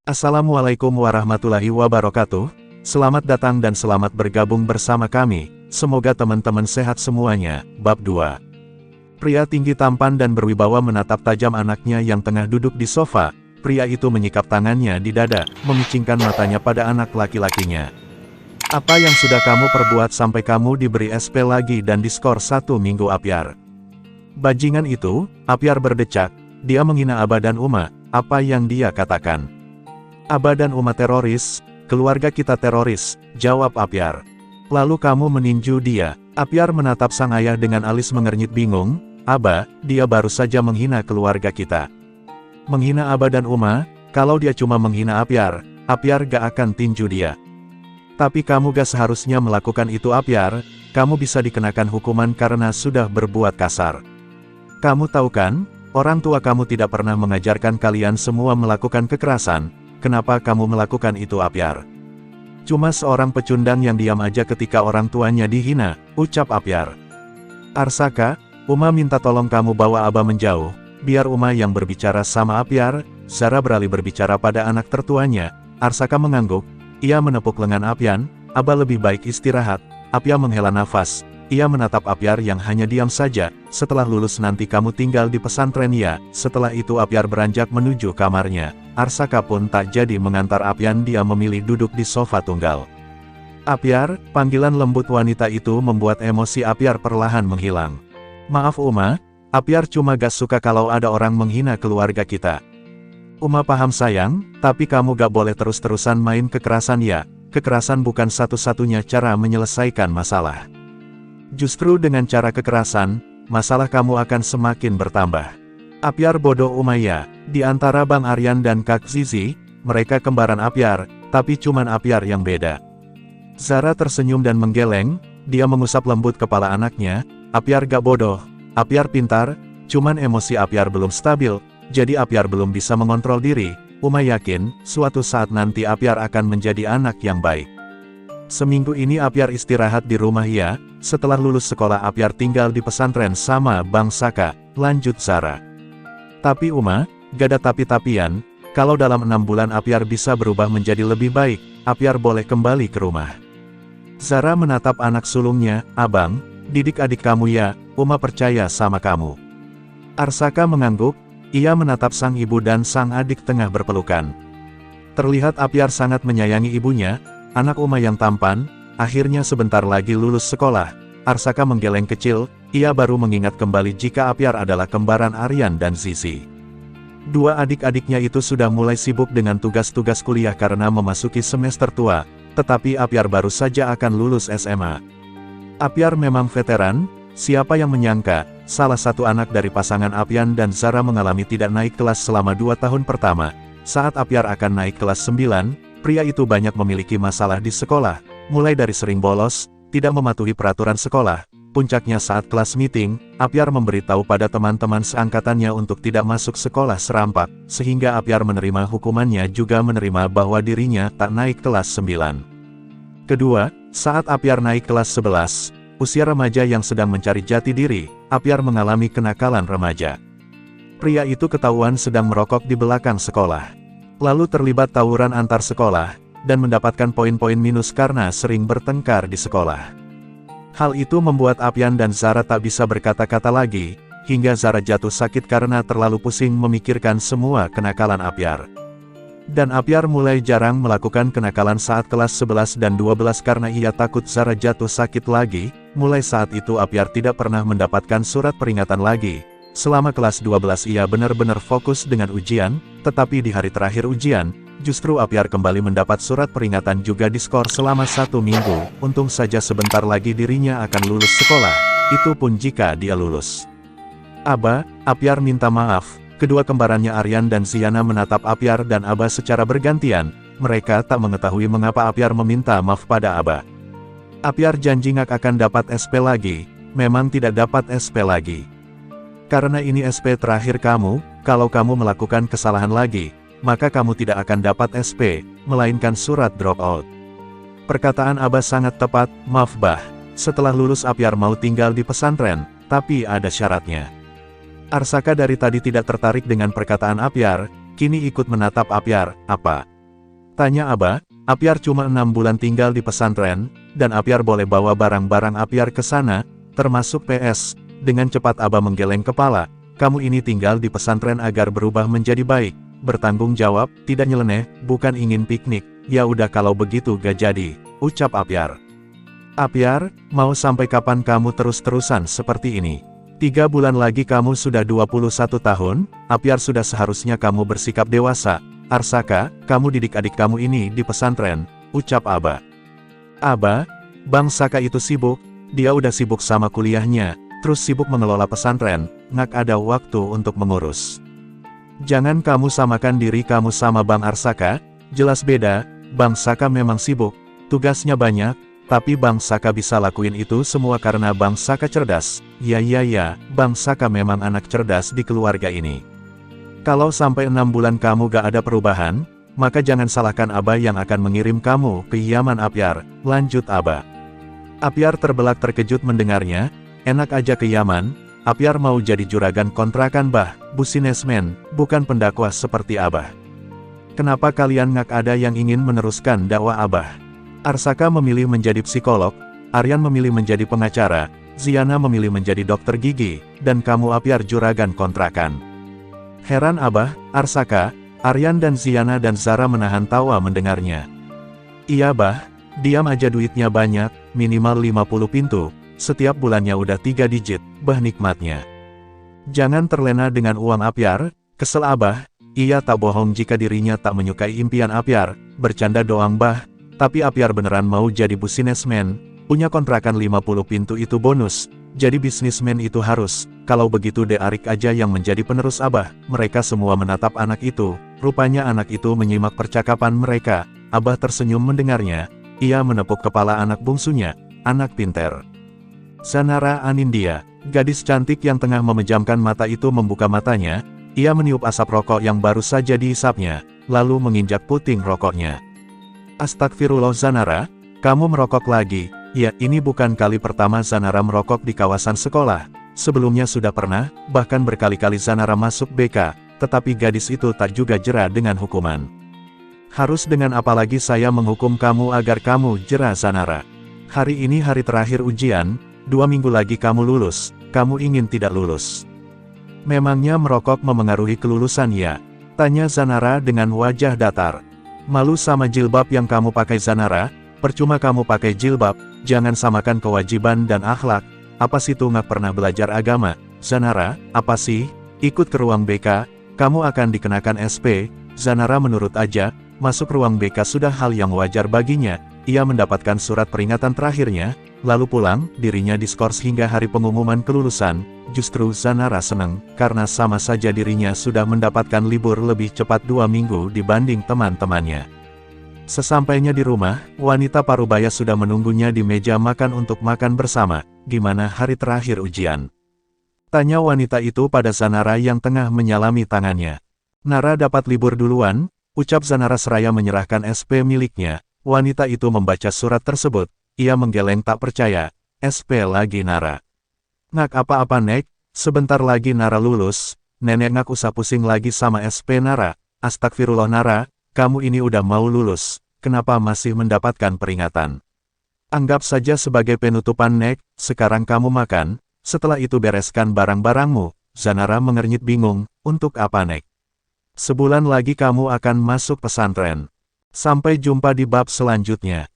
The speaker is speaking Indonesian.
Assalamualaikum warahmatullahi wabarakatuh. Selamat datang dan selamat bergabung bersama kami. Semoga teman-teman sehat semuanya. Bab 2. Pria tinggi tampan dan berwibawa menatap tajam anaknya yang tengah duduk di sofa. Pria itu menyikap tangannya di dada, memicingkan matanya pada anak laki-lakinya. Apa yang sudah kamu perbuat sampai kamu diberi SP lagi dan diskor 1 minggu Apyar? Bajingan itu, Apyar berdecak. Dia menghina Aba dan Uma. Apa yang dia katakan? Aba dan Uma teroris, keluarga kita teroris, jawab Apyar. Lalu kamu meninju dia. Apyar menatap sang ayah dengan alis mengernyit bingung. Aba, dia baru saja menghina keluarga kita. Menghina Aba dan Uma? Kalau dia cuma menghina Apyar, Apyar gak akan tinju dia. Tapi kamu gak seharusnya melakukan itu Apyar, kamu bisa dikenakan hukuman karena sudah berbuat kasar. Kamu tahu kan, orang tua kamu tidak pernah mengajarkan kalian semua melakukan kekerasan. Kenapa kamu melakukan itu Apyar? Cuma seorang pecundang yang diam aja ketika orang tuanya dihina, ucap Apyar. Arsaka, Uma minta tolong kamu bawa Aba menjauh, biar Uma yang berbicara sama Apyar. Zara beralih berbicara pada anak tertuanya. Arsaka mengangguk, ia menepuk lengan Apyan. Aba lebih baik istirahat. Apya menghela nafas. Ia menatap Apyar yang hanya diam saja. Setelah lulus nanti kamu tinggal di pesantren ya. Setelah itu Apyar beranjak menuju kamarnya. Arsaka pun tak jadi mengantar Apyan, dia memilih duduk di sofa tunggal. Apyar, panggilan lembut wanita itu membuat emosi Apyar perlahan menghilang. Maaf Uma, Apyar cuma gak suka kalau ada orang menghina keluarga kita. Uma paham sayang, tapi kamu gak boleh terus-terusan main kekerasan ya. Kekerasan bukan satu-satunya cara menyelesaikan masalah. Justru dengan cara kekerasan, masalah kamu akan semakin bertambah. Apyar bodoh Umaya, di antara Bang Aryan dan Kak Zizi, mereka kembaran Apyar, tapi cuman Apyar yang beda. Zara tersenyum dan menggeleng, dia mengusap lembut kepala anaknya. Apyar gak bodoh, Apyar pintar, cuman emosi Apyar belum stabil, jadi Apyar belum bisa mengontrol diri. Uma yakin, suatu saat nanti Apyar akan menjadi anak yang baik. Seminggu ini Apyar istirahat di rumah ya, setelah lulus sekolah Apyar tinggal di pesantren sama Bang Saka, lanjut Zara. Tapi Uma, gak ada tapi-tapian, kalau dalam 6 bulan Apyar bisa berubah menjadi lebih baik, Apyar boleh kembali ke rumah. Zara menatap anak sulungnya, Abang, didik adik kamu ya, Uma percaya sama kamu. Arsaka mengangguk, ia menatap sang ibu dan sang adik tengah berpelukan. Terlihat Apyar sangat menyayangi ibunya. Anak Uma yang tampan, akhirnya sebentar lagi lulus sekolah. Arsaka menggeleng kecil, ia baru mengingat kembali jika Apyar adalah kembaran Aryan dan Zizi. Dua adik-adiknya itu sudah mulai sibuk dengan tugas-tugas kuliah karena memasuki semester tua, tetapi Apyar baru saja akan lulus SMA. Apyar memang veteran, siapa yang menyangka, salah satu anak dari pasangan Apyan dan Zara mengalami tidak naik kelas selama 2 tahun pertama. Saat Apyar akan naik kelas 9, pria itu banyak memiliki masalah di sekolah, mulai dari sering bolos, tidak mematuhi peraturan sekolah. Puncaknya saat kelas meeting, Apyar memberitahu pada teman-teman seangkatannya untuk tidak masuk sekolah serampak, sehingga Apyar menerima hukumannya juga menerima bahwa dirinya tak naik kelas 9. Kedua, saat Apyar naik kelas 11, usia remaja yang sedang mencari jati diri, Apyar mengalami kenakalan remaja. Pria itu ketahuan sedang merokok di belakang sekolah. Lalu terlibat tawuran antar sekolah, dan mendapatkan poin-poin minus karena sering bertengkar di sekolah. Hal itu membuat Apyan dan Zara tak bisa berkata-kata lagi, hingga Zara jatuh sakit karena terlalu pusing memikirkan semua kenakalan Apyar. Dan Apyar mulai jarang melakukan kenakalan saat kelas 11 dan 12 karena ia takut Zara jatuh sakit lagi. Mulai saat itu Apyar tidak pernah mendapatkan surat peringatan lagi. Selama kelas 12 ia benar-benar fokus dengan ujian, tetapi di hari terakhir ujian, justru Apyar kembali mendapat surat peringatan juga diskor selama 1 minggu. Untung saja sebentar lagi dirinya akan lulus sekolah, itu pun jika dia lulus. Aba, Apyar minta maaf. Kedua kembarannya Aryan dan Ziana menatap Apyar dan Aba secara bergantian. Mereka tak mengetahui mengapa Apyar meminta maaf pada Aba. Apyar janji gak akan dapat SP lagi. Memang tidak dapat SP lagi. Karena ini SP terakhir kamu, kalau kamu melakukan kesalahan lagi, maka kamu tidak akan dapat SP, melainkan surat dropout. Perkataan Aba sangat tepat, maaf Bah. Setelah lulus Apyar mau tinggal di pesantren, tapi ada syaratnya. Arsaka dari tadi tidak tertarik dengan perkataan Apyar, kini ikut menatap Apyar. Apa? Tanya Abah. Apyar cuma 6 bulan tinggal di pesantren, dan Apyar boleh bawa barang-barang Apyar ke sana, termasuk PS. Dengan cepat Abah menggeleng kepala. Kamu ini tinggal di pesantren agar berubah menjadi baik, bertanggung jawab, tidak nyeleneh, bukan ingin piknik. Ya udah kalau begitu gak jadi, ucap Apyar. Apyar, mau sampai kapan kamu terus-terusan seperti ini? 3 bulan lagi kamu sudah 21 tahun, Apyar sudah seharusnya kamu bersikap dewasa. Arsaka, kamu didik adik kamu ini di pesantren, ucap Abah. Abah, Bang Saka itu sibuk, dia udah sibuk sama kuliahnya, terus sibuk mengelola pesantren, nggak ada waktu untuk mengurus. Jangan kamu samakan diri kamu sama Bang Arsaka, jelas beda, Bang Saka memang sibuk, tugasnya banyak, tapi Bang Saka bisa lakuin itu semua karena Bang Saka cerdas. Ya, Bang Saka memang anak cerdas di keluarga ini. Kalau sampai 6 bulan kamu gak ada perubahan, maka jangan salahkan Abah yang akan mengirim kamu ke Yaman Apyar, lanjut Abah. Apyar terbelak terkejut mendengarnya, enak aja ke Yaman, Apyar mau jadi juragan kontrakan bah, businessman, bukan pendakwah seperti Abah. Kenapa kalian gak ada yang ingin meneruskan dakwah Abah? Arsaka memilih menjadi psikolog, Aryan memilih menjadi pengacara, Ziana memilih menjadi dokter gigi, dan kamu Apyar juragan kontrakan. Heran Abah, Arsaka, Aryan dan Ziana dan Zara menahan tawa mendengarnya. Iya bah, diam aja duitnya banyak, minimal 50 pintu, setiap bulannya udah 3 digit, bah nikmatnya. Jangan terlena dengan uang Apyar, kesel Abah, ia tak bohong jika dirinya tak menyukai impian Apyar, bercanda doang bah, tapi Apyar beneran mau jadi businessman, punya kontrakan 50 pintu itu bonus. Jadi bisnismen itu harus, kalau begitu De Arik aja yang menjadi penerus Abah. Mereka semua menatap anak itu, rupanya anak itu menyimak percakapan mereka. Abah tersenyum mendengarnya, ia menepuk kepala anak bungsunya, anak pinter. Zanara Anindya, gadis cantik yang tengah memejamkan mata itu membuka matanya, ia meniup asap rokok yang baru saja dihisapnya, lalu menginjak puting rokoknya. Astagfirullah Zanara, kamu merokok lagi. Ya, ini bukan kali pertama Zanara merokok di kawasan sekolah. Sebelumnya sudah pernah, bahkan berkali-kali Zanara masuk BK, tetapi gadis itu tak juga jera dengan hukuman. Harus dengan apa lagi saya menghukum kamu agar kamu jera Zanara? Hari ini hari terakhir ujian, 2 minggu lagi kamu lulus, kamu ingin tidak lulus? Memangnya merokok memengaruhi kelulusan ya? Tanya Zanara dengan wajah datar. Malu sama jilbab yang kamu pakai Zanara? Percuma kamu pakai jilbab, jangan samakan kewajiban dan akhlak. Apa sih tuh nggak pernah belajar agama? Zanara, apa sih? Ikut ke ruang BK, kamu akan dikenakan SP. Zanara menurut aja, masuk ruang BK sudah hal yang wajar baginya. Ia mendapatkan surat peringatan terakhirnya, lalu pulang, dirinya diskors hingga hari pengumuman kelulusan. Justru Zanara senang, karena sama saja dirinya sudah mendapatkan libur lebih cepat 2 minggu dibanding teman-temannya. Sesampainya di rumah, wanita parubaya sudah menunggunya di meja makan untuk makan bersama. Gimana hari terakhir ujian? Tanya wanita itu pada Zanara yang tengah menyalami tangannya. Nara dapat libur duluan, ucap Zanara seraya menyerahkan SP miliknya. Wanita itu membaca surat tersebut, ia menggeleng tak percaya. SP lagi Nara. Ngak apa-apa Nek, sebentar lagi Nara lulus, nenek ngak usah pusing lagi sama SP Nara. Astagfirullah Nara. Kamu ini udah mau lulus, kenapa masih mendapatkan peringatan? Anggap saja sebagai penutupan Nek, sekarang kamu makan, setelah itu bereskan barang-barangmu. Zanara mengernyit bingung, untuk apa Nek? Sebulan lagi kamu akan masuk pesantren. Sampai jumpa di bab selanjutnya.